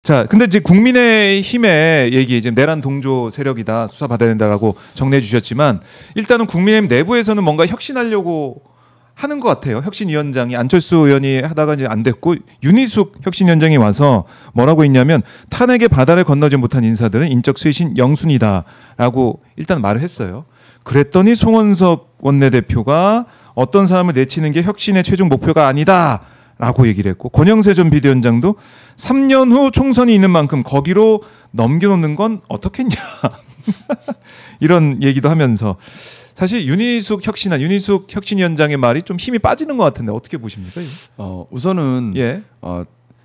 자, 근데 이제 국민의힘의 얘기 이제 내란 동조 세력이다 수사받아야 된다라고 정리해 주셨지만 일단은 국민의힘 내부에서는 뭔가 혁신하려고 하는 것 같아요. 혁신위원장이 안철수 의원이 하다가 이제 안 됐고 윤희숙 혁신위원장이 와서 뭐라고 했냐면 탄핵의 바다를 건너지 못한 인사들은 인적 쇄신 영순이다라고 일단 말을 했어요. 그랬더니 송원석 원내대표가 어떤 사람을 내치는 게 혁신의 최종 목표가 아니다라고 얘기를 했고 권영세 전 비대위원장도 3년 후 총선이 있는 만큼 거기로 넘겨놓는 건 어떻겠냐 이런 얘기도 하면서 사실 윤희숙 혁신위원장의 말이 좀 힘이 빠지는 것 같은데 어떻게 보십니까? 우선은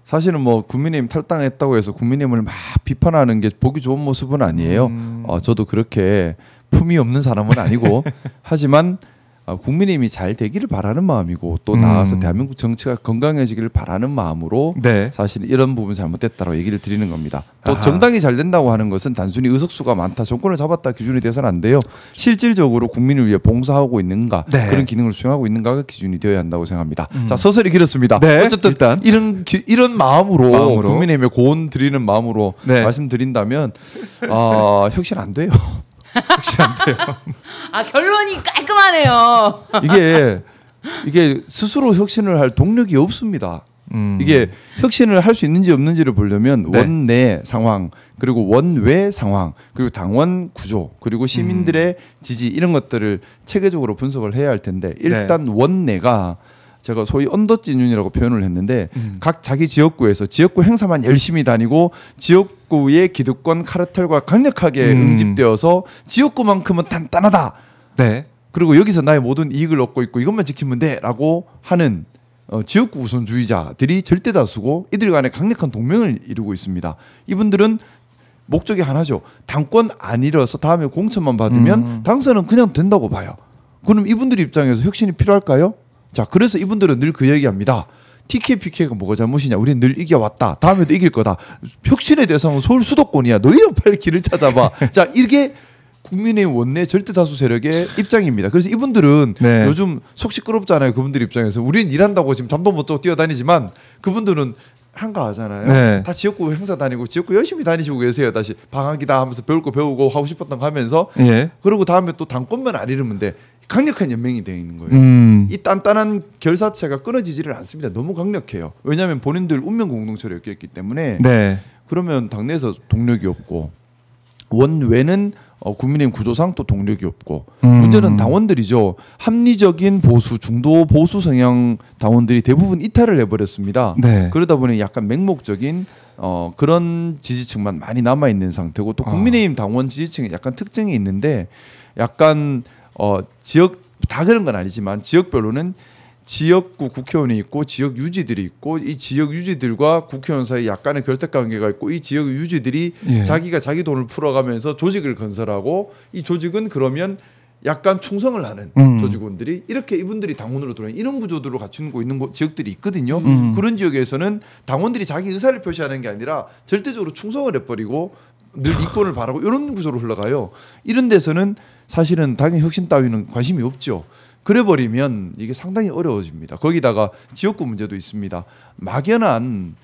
사실은 뭐 국민의힘 탈당했다고 해서 국민의힘을 막 비판하는 게 보기 좋은 모습은 아니에요. 저도 그렇게 품이 없는 사람은 아니고 하지만 국민의힘이 잘 되기를 바라는 마음이고 또 나아가서 대한민국 정치가 건강해지기를 바라는 마음으로 사실 이런 부분 잘못됐다고 얘기를 드리는 겁니다. 또 정당이 잘 된다고 하는 것은 단순히 의석수가 많다, 정권을 잡았다 기준이 돼서는 안 돼요. 실질적으로 국민을 위해 봉사하고 있는가 그런 기능을 수행하고 있는가가 기준이 되어야 한다고 생각합니다. 자, 서설이 길었습니다. 어쨌든 일단 이런 마음으로 국민의힘에 고언 드리는 마음으로 말씀드린다면 혁신 안 돼요. 혁신 안 돼요. 결론이 깔끔하네요. 이게 스스로 혁신을 할 동력이 없습니다. 이게 혁신을 할 수 있는지 없는지를 보려면 원내 상황 그리고 원외 상황 그리고 당원 구조 그리고 시민들의 지지 이런 것들을 체계적으로 분석을 해야 할 텐데 일단 원내가 제가 소위 언더진윤이라고 표현을 했는데 각 자기 지역구에서 지역구 행사만 열심히 다니고 지역구의 기득권 카르텔과 강력하게 응집되어서 지역구만큼은 단단하다. 그리고 여기서 나의 모든 이익을 얻고 있고 이것만 지키면 돼라고 하는 지역구 우선주의자들이 절대 다수고 이들 간에 강력한 동맹을 이루고 있습니다. 이분들은 목적이 하나죠. 당권 안 잃어서 다음에 공천만 받으면 당선은 그냥 된다고 봐요. 그럼 이분들 입장에서 혁신이 필요할까요? 자, 그래서 이분들은 늘 그 얘기합니다. TK, PK가 뭐가 잘못이냐? 우리는 늘 이겨왔다. 다음에도 이길 거다. 혁신의 대상은 서울 수도권이야. 너희가 빨리 길을 찾아봐. 자, 이게 국민의힘 원내 절대 다수 세력의 입장입니다. 그래서 이분들은 요즘 속 시끄럽잖아요. 그분들 입장에서 우리는 일한다고 지금 잠도 못 자고 뛰어다니지만 그분들은 한가하잖아요. 다 지역구 행사 다니고 지역구 열심히 다니시고 계세요. 다시 방학이다 하면서 배울 거 배우고 하고 싶었던 거 하면서 그리고 다음에 또 당권만 안 잃으면 돼. 강력한 연맹이 되어 있는 거예요. 이 단단한 결사체가 끊어지지를 않습니다. 너무 강력해요. 왜냐하면 본인들 운명 공동체로 엮였기 때문에 그러면 당내에서 동력이 없고 원외는 국민의힘 구조상 또 동력이 없고 문제는 당원들이죠. 합리적인 보수, 중도 보수 성향 당원들이 대부분 이탈을 해버렸습니다. 그러다 보니 약간 맹목적인 그런 지지층만 많이 남아있는 상태고 또 국민의힘 당원 지지층에 약간 특징이 있는데 약간 지역 다 그런 건 아니지만 지역별로는 지역구 국회의원이 있고 지역 유지들이 있고 이 지역 유지들과 국회의원 사이 약간의 결탁 관계가 있고 이 지역 유지들이 자기가 자기 돈을 풀어가면서 조직을 건설하고 이 조직은 그러면 약간 충성을 하는 조직원들이 이렇게 이분들이 당원으로 들어오는 이런 구조들을 갖추고 있는 지역들이 있거든요. 그런 지역에서는 당원들이 자기 의사를 표시하는 게 아니라 절대적으로 충성을 해버리고 늘 이권을 바라고 이런 구조로 흘러가요. 이런 데서는 사실은 당의 혁신 따위는 관심이 없죠. 그래 버리면 이게 상당히 어려워집니다. 거기다가 지역구 문제도 있습니다. 막연한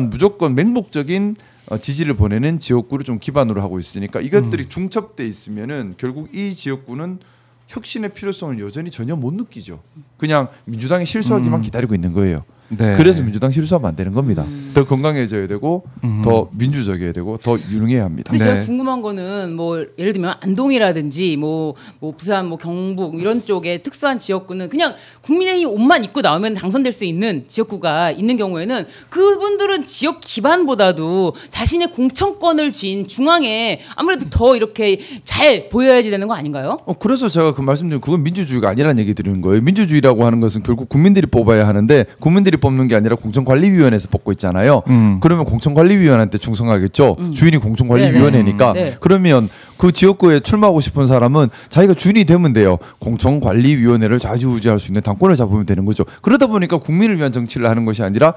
무조건 맹목적인 지지를 보내는 지역구를 좀 기반으로 하고 있으니까 이것들이 중첩돼 있으면은 결국 이 지역구는 혁신의 필요성을 여전히 전혀 못 느끼죠. 그냥 민주당이 실수하기만 기다리고 있는 거예요. 그래서 민주당 실수하면 안 되는 겁니다. 더 건강해져야 되고 더 민주적이어야 되고 더 유능해야 합니다. 근데 제가 궁금한 거는 뭐 예를 들면 안동이라든지 뭐 부산 뭐 경북 이런 쪽에 특수한 지역구는 그냥 국민의힘 옷만 입고 나오면 당선될 수 있는 지역구가 있는 경우에는 그분들은 지역 기반보다도 자신의 공천권을 쥔 중앙에 아무래도 더 이렇게 잘 보여야지 되는 거 아닌가요? 그래서 제가 그 말씀드린 그건 민주주의가 아니라는 얘기 드리는 거예요. 민주주의라고 하는 것은 결국 국민들이 뽑아야 하는데 국민들이 뽑는 게 아니라 공천관리위원회에서 뽑고 있잖아요. 그러면 공천관리위원회한테 충성하겠죠. 주인이 공천관리위원회니까. 그러면 그 지역구에 출마하고 싶은 사람은 자기가 주인이 되면 돼요. 공천관리위원회를 좌지우지할 수 있는 당권을 잡으면 되는 거죠. 그러다 보니까 국민을 위한 정치를 하는 것이 아니라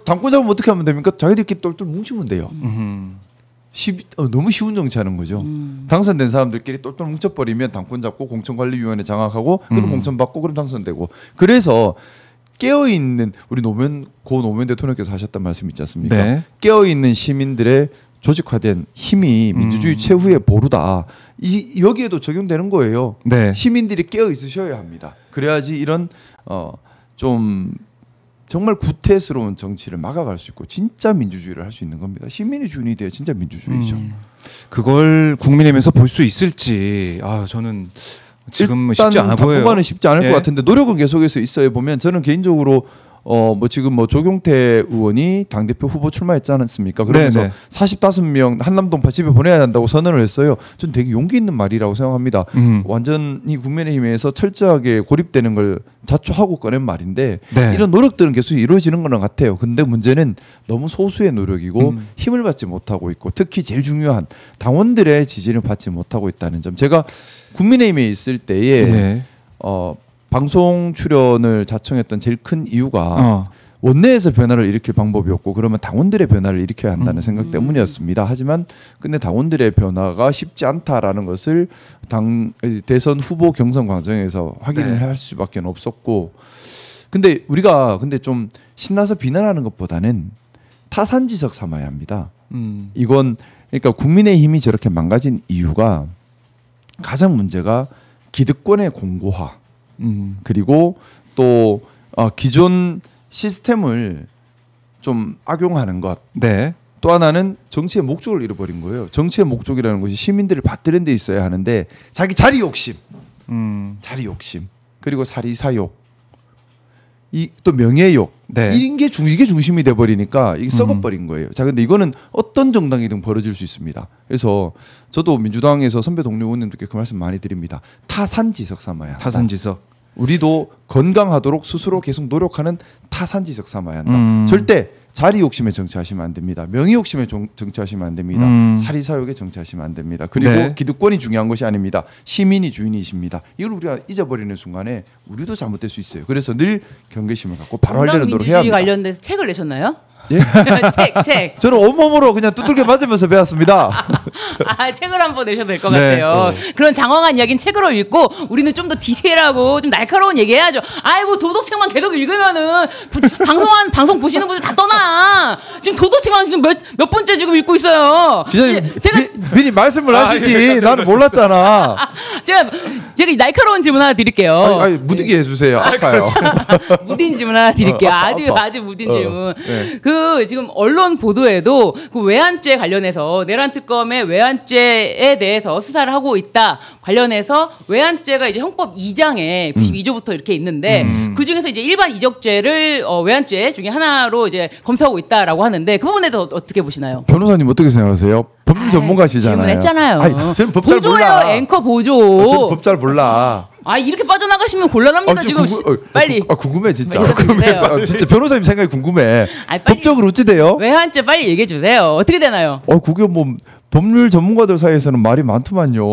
당권 잡으면 어떻게 하면 됩니까? 자기들끼리 똘똘 뭉치면 돼요. 너무 쉬운 정치하는 거죠. 당선된 사람들끼리 똘똘 뭉쳐버리면 당권 잡고 공천관리위원회 장악하고 그럼 공천 받고 그럼 당선되고. 그래서 깨어 있는 우리 고 노무현 대통령께서 하셨던 말씀 있지 않습니까? 네. 깨어 있는 시민들의 조직화된 힘이 민주주의 최후의 보루다. 여기에도 적용되는 거예요. 네. 시민들이 깨어 있으셔야 합니다. 그래야지 이런 좀 정말 구태스러운 정치를 막아갈 수 있고 진짜 민주주의를 할 수 있는 겁니다. 시민이 주인이 돼야 진짜 민주주의죠. 그걸 국민의힘에서 볼 수 있을지 저는 지금 쉽지 않아 보여요. 당분간은 쉽지 않을 예. 것 같은데 노력은 계속해서 있어야 보면 저는 개인적으로 지금 조경태 의원이 당대표 후보 출마했지 않았습니까? 그러면서 네네. 45명 한남동파 집에 보내야 한다고 선언을 했어요. 전 되게 용기 있는 말이라고 생각합니다. 완전히 국민의힘에서 철저하게 고립되는 걸 자초하고 꺼낸 말인데 네. 이런 노력들은 계속 이루어지는 것 같아요. 근데 문제는 너무 소수의 노력이고 힘을 받지 못하고 있고 특히 제일 중요한 당원들의 지지를 받지 못하고 있다는 점. 제가 국민의힘에 있을 때에 네. 방송 출연을 자청했던 제일 큰 이유가 원내에서 변화를 일으킬 방법이 없고 그러면 당원들의 변화를 일으켜야 한다는 생각 때문이었습니다. 하지만 근데 당원들의 변화가 쉽지 않다라는 것을 대선 후보 경선 과정에서 확인을 네. 할 수밖에 없었고 근데 우리가 좀 신나서 비난하는 것보다는 타산지석 삼아야 합니다. 이건 그러니까 국민의힘이 저렇게 망가진 이유가 가장 문제가 기득권의 공고화 그리고 또 기존 시스템을 좀 악용하는 것. 네. 또 하나는 정치의 목적을 잃어버린 거예요. 정치의 목적이라는 것이 시민들을 받드는 데 있어야 하는데 자기 자리 욕심, 자리 욕심, 그리고 사리사욕, 또 명예욕, 네. 이게 중심이 돼 버리니까 이게 썩어버린 거예요. 자, 근데 이거는 어떤 정당이든 벌어질 수 있습니다. 그래서 저도 민주당에서 선배 동료 의원님들께 그 말씀 많이 드립니다. 타산지석 삼아야 한다. 타산지석. 우리도 건강하도록 스스로 계속 노력하는 타산지석 삼아야 한다. 절대 자리 욕심에 정치하시면 안 됩니다. 명예 욕심에 정치하시면 안 됩니다. 사리사욕에 정치하시면 안 됩니다. 그리고 네. 기득권이 중요한 것이 아닙니다. 시민이 주인이십니다. 이걸 우리가 잊어버리는 순간에 우리도 잘못될 수 있어요. 그래서 늘 경계심을 갖고 바로 하려는 노력해야 합니다. 관련돼서 책을 내셨나요? 예? 책. 저는 온몸으로 그냥 두들겨 맞으면서 배웠습니다. 책을 한번 내셔도 될 것 네. 같아요. 그런 장황한 이야기는 책으로 읽고 우리는 좀 더 디테일하고 좀 날카로운 얘기 해야죠. 뭐 도덕책만 계속 읽으면은 방송 보시는 분들 다 떠나. 지금 도덕책만 지금 몇 번째 지금 읽고 있어요. 기자님 제가 미리 말씀을 하시지. 예, 나는 몰랐잖아. 제가 날카로운 질문 하나 드릴게요. 아니, 무디게 해주세요. 아파요. 무딘 질문 하나 드릴게요. 아파. 아주 무딘 질문. 네. 지금 언론 보도에도 그 외환죄 관련해서 내란 특검의 외환죄에 대해서 수사를 하고 있다 관련해서 외환죄가 이제 형법 2장에 92조부터 이렇게 있는데 그 중에서 이제 일반 이적죄를 외환죄 중에 하나로 이제 검토하고 있다라고 하는데 그 부분에 대해서 어떻게 보시나요? 변호사님 어떻게 생각하세요? 법률 전문가시잖아요. 질문했잖아요. 아니, 저는 법 잘 보조예요, 몰라. 앵커 보조. 저는 법 잘 몰라. 이렇게 빠져나가시면 곤란합니다. 지금 빨리. 궁금해 진짜. 얘기해 주세요. 궁금해. 진짜 변호사님 생각이 궁금해. 빨리. 법적으로 어찌 돼요? 외환죄 빨리 얘기해 주세요. 어떻게 되나요? 그게 뭐 법률 전문가들 사이에서는 말이 많더만요.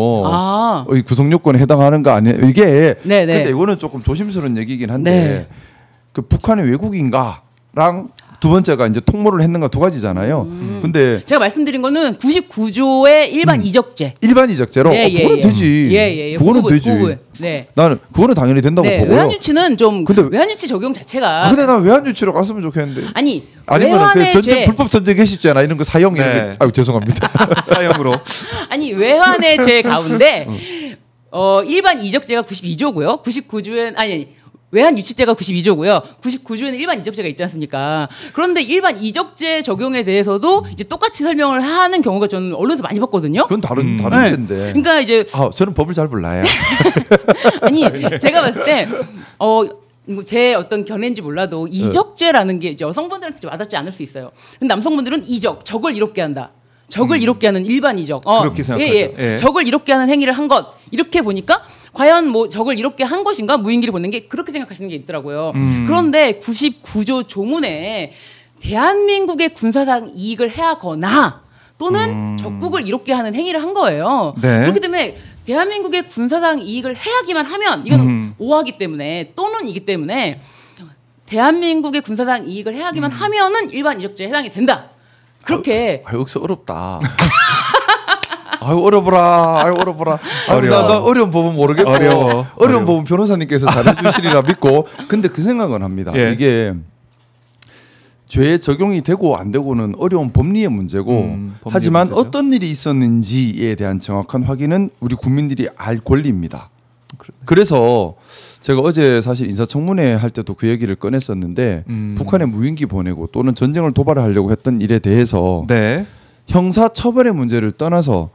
이 구성 요건에 해당하는가 아니에요? 이게 네네. 근데 이거는 조금 조심스러운 얘기긴 한데 네. 그 북한의 외국인가랑 두 번째가 이제 통모를 했는가 두 가지잖아요. 근데 제가 말씀드린 거는 99조의 일반 이적죄. 일반 이적죄로 그거는 되지. 예. 그거는 되지. 네. 나는 그거는 당연히 된다고 보고요. 외환유치는 좀 근데 외환유치 적용 자체가 근데 나 외환유치로 갔으면 좋겠는데. 아니면 그 전쟁 불법 전쟁 해시죄나 이런 거 사형 네. 이런 거. 죄송합니다. 사형으로. 아니 외환의 죄 가운데 일반 이적죄가 92조고요. 99조엔 외환 유치죄가 92조고요. 99조에는 일반 이적죄가 있지 않습니까? 그런데 일반 이적죄 적용에 대해서도 이제 똑같이 설명을 하는 경우가 저는 언론에서 많이 봤거든요. 그건 다른 네. 건데. 그러니까 이제 저는 법을 잘 몰라요. 아니 제가 봤을 때 제 어떤 견해인지 몰라도 이적죄라는 게 이제 여성분들한테 와닿지 않을 수 있어요. 근데 남성분들은 적을 이롭게 한다. 적을 이롭게 하는 일반 이적. 그렇게 생각하죠. 예. 적을 이롭게 하는 행위를 한 것. 이렇게 보니까 과연 뭐 적을 이롭게 한 것인가 무인기를 보낸 게 그렇게 생각하시는 게 있더라고요. 그런데 99조 조문에 대한민국의 군사상 이익을 해하거나 또는 적국을 이롭게 하는 행위를 한 거예요. 네. 그렇기 때문에 대한민국의 군사상 이익을 해하기만 하면 이거는 오하기 때문에 또는 이기 때문에 대한민국의 군사상 이익을 해하기만 하면은 일반 이적죄에 해당이 된다. 그렇게 여기서 어렵다. 아유 어려워라. 아유 어려워라. 나 어려운 법은 모르겠고 어려운 법은 변호사님께서 잘해주시리라 믿고. 근데 그 생각은 합니다. 예. 이게 죄 적용이 되고 안 되고는 어려운 법리의 문제고 하지만 문제죠. 어떤 일이 있었는지에 대한 정확한 확인은 우리 국민들이 알 권리입니다. 그래서 제가 어제 사실 인사청문회 할 때도 그 얘기를 꺼냈었는데 북한에 무인기 보내고 또는 전쟁을 도발하려고 했던 일에 대해서 네. 형사처벌의 문제를 떠나서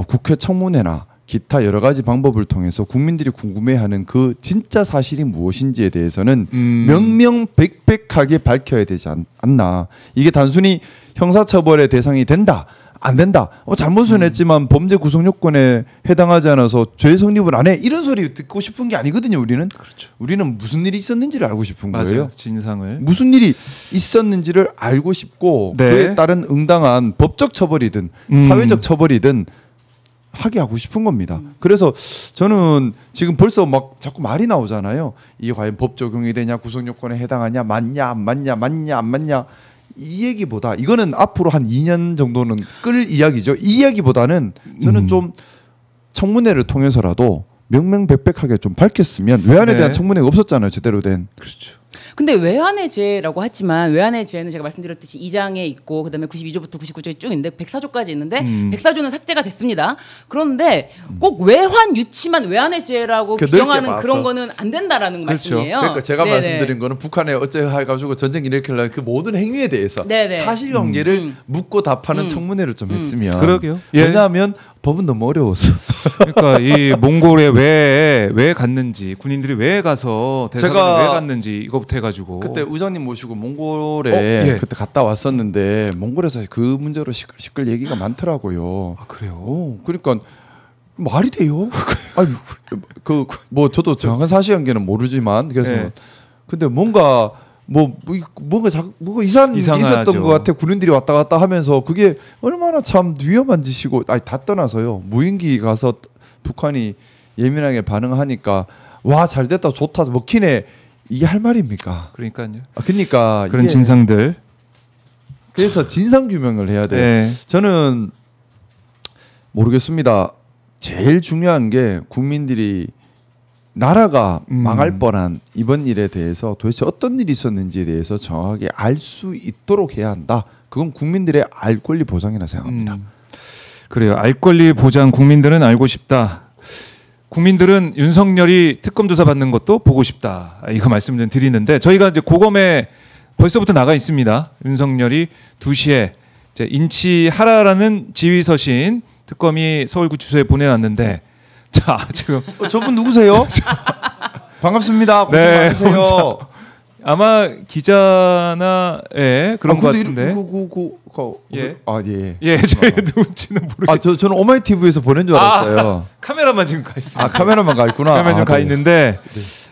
국회 청문회나 기타 여러 가지 방법을 통해서 국민들이 궁금해하는 그 진짜 사실이 무엇인지에 대해서는 명명백백하게 밝혀야 되지 않나. 이게 단순히 형사처벌의 대상이 된다 안 된다. 잘못은 했지만 범죄 구성 요건에 해당하지 않아서 죄 성립을 안 해. 이런 소리 듣고 싶은 게 아니거든요. 우리는. 그렇죠. 우리는 무슨 일이 있었는지를 알고 싶은 맞아요. 거예요. 진상을. 무슨 일이 있었는지를 알고 싶고 네. 그에 따른 응당한 법적 처벌이든 사회적 처벌이든 하게 하고 싶은 겁니다. 그래서 저는 지금 벌써 막 자꾸 말이 나오잖아요. 이게 과연 법 적용이 되냐, 구성 요건에 해당하냐, 맞냐, 안 맞냐, 맞냐, 안 맞냐. 이 얘기보다 이거는 앞으로 한 2년 정도는 끌 이야기죠. 이 이야기보다는 저는 좀 청문회를 통해서라도 명명백백하게 좀 밝혔으면 외환에 네. 대한 청문회가 없었잖아요. 제대로 된. 그렇죠. 근데 외환의 죄라고 했지만 외환의 죄는 제가 말씀드렸듯이 2장에 있고 그다음에 92조부터 99조에 쭉 있는데 104조까지 있는데 104조는 삭제가 됐습니다. 그런데 꼭 외환 유치만 외환의 죄라고 그 규정하는 넓게 그런 봐서. 거는 안 된다라는 그렇죠. 말씀이에요. 그러니까 제가 네네. 말씀드린 거는 북한에 어째 해가지고 전쟁 일으키려는 그 모든 행위에 대해서 네네. 사실관계를 묻고 답하는 청문회를 좀 했으면. 그러게요. 예. 왜냐하면 법은 너무 어려워서. 그러니까 이 몽골에 왜 갔는지 군인들이 왜 가서 대사관에 제가 왜 갔는지 이거부터 해가지고 그때 의장님 모시고 몽골에 예. 그때 갔다 왔었는데 몽골에서 그 문제로 시끌시끌 얘기가 많더라고요. 아 그래요? 그러니까 말이 돼요? 아니 그 뭐 저도 정확한 사실관계는 모르지만 그래서 예. 근데 뭔가 뭔가 이상하죠. 있었던 것 같아. 군인들이 왔다 갔다 하면서 그게 얼마나 참 위험한 짓이고 다 떠나서요. 무인기 가서 북한이 예민하게 반응하니까 와 잘됐다 좋다 먹히네 이게 할 말입니까? 그러니까요. 그러니까 그런 이게 진상들. 그래서 진상 규명을 해야 돼요. 네. 저는 모르겠습니다. 제일 중요한 게 국민들이 나라가 망할 뻔한 이번 일에 대해서 도대체 어떤 일이 있었는지에 대해서 정확하게 알 수 있도록 해야 한다. 그건 국민들의 알 권리 보장이라 생각합니다. 그래요. 알 권리 보장 국민들은 알고 싶다. 국민들은 윤석열이 특검 조사 받는 것도 보고 싶다. 이거 말씀 좀 드리는데 저희가 이제 고검에 벌써부터 나가 있습니다. 윤석열이 2시에 이제 인치하라라는 지휘서신 특검이 서울구치소에 보내놨는데 자 지금 저분 누구세요? 반갑습니다. 고생 네, 많으세요. 아마 기자나 그런 것 같은데. 예. 예, 저희 누군지는 모르겠어요. 저는 오마이 TV에서 보낸 줄 알았어요. 카메라만 지금 가 있어요. 카메라만 가 있구나. 카메라 좀 가 있는데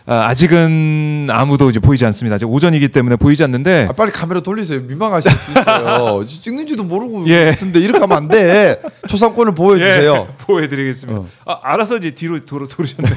아직은 아무도 이제 보이지 않습니다. 아직 오전이기 때문에 보이지 않는데. 빨리 카메라 돌리세요. 민망하실 수 있어요. 찍는지도 모르고 예. 있는데 이렇게 하면 안 돼. 초상권을 보여주세요. 예, 보여드리겠습니다. 알아서 이제 뒤로 돌으셨네.